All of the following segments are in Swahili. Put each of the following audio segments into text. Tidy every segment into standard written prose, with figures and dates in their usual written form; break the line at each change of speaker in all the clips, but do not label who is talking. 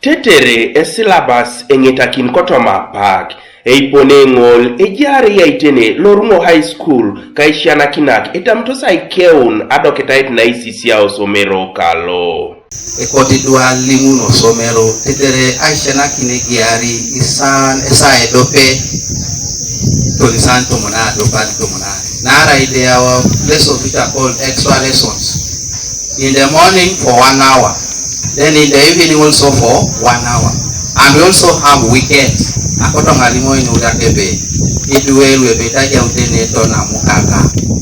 Tetere esilabas engetakin kotoma park eiponengol ejari yaitene Lorungo High School kaishana kinak etamtosa aikeun adoketait na Esisiak somero kalo.
Ekoti dua limuno somero tetere aishana kinegiari isan esa edope tonisan tomona dopal tomona. Nara ide our place of it are called extra lessons. In the morning for 1 hour. Then in the evening also for 1 hour. And we also have weekends.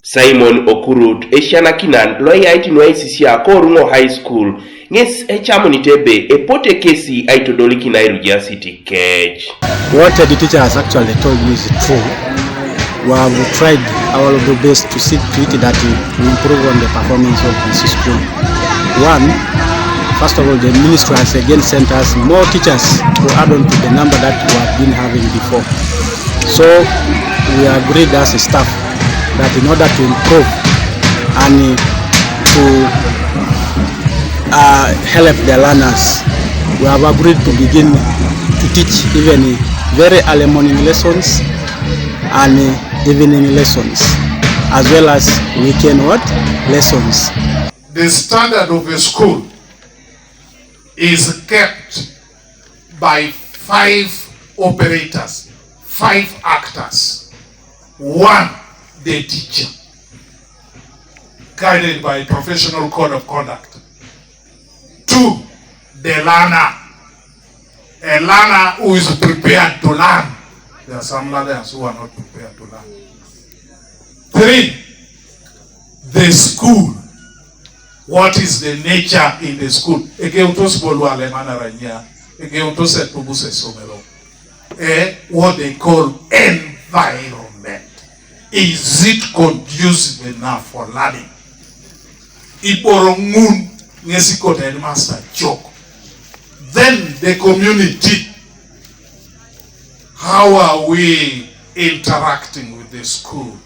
Simon Okurut Eshana Kinan lawyer itinwa Esisiak Orungo High School nges echamunitebe epote kesi aitodoliki na City Cage.
What the teacher has actually told me is true. We have tried our level best to see to it that we improve on the performance of this school. First of all, the ministry has again sent us more teachers to add on to the number that we have been having before. So we agreed as a staff that in order to improve and to help the learners, we have agreed to begin to teach even very early morning lessons and evening lessons, as well as weekend lessons.
The standard of a school is kept by 5 operators, 5 actors. 1, the teacher, guided by a professional code of conduct. 2, the learner, a learner who is prepared to learn. There are some learners who are not prepared to learn. 3, the school. What is the nature in the school? What they call environment. Is it conducive enough for learning? Then the community. How are we interacting with the school?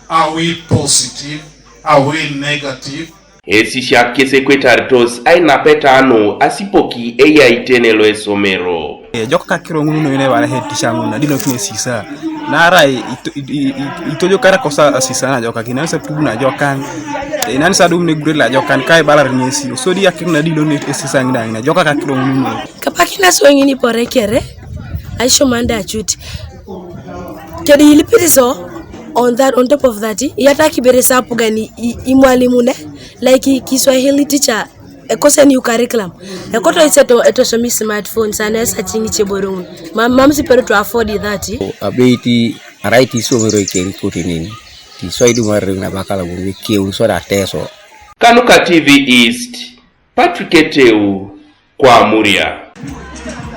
Are we positive? Are we negative?
Esisiak kesekwetartos aina petano asipoki eya itenelo esomero.
Joka kirongunu ine wala he tishanguna dino kine sisa. Nara itojo kara kosa asisa na joka kinansa tubuna jokan. Inansa dumne gurela jokan kai balar nyesi. So dia kirna dino ne sisa ngina joka kakirongunu.
Kapakina so ngini porekere. Aisho manda achuti. Kedi ilipitizo on top of that yataki beresa pugani imwalimu ne like Kiswahili teacher ekose new curriculum ekoto eto somi smartphone sana esa chingi cheborun mamsi pero to afford that
abeti right so mero ikeri kotinin ti so idu marre na bakala bunwe keun so da teso
Kanuka TV East Patrick Eteu kwa Muria.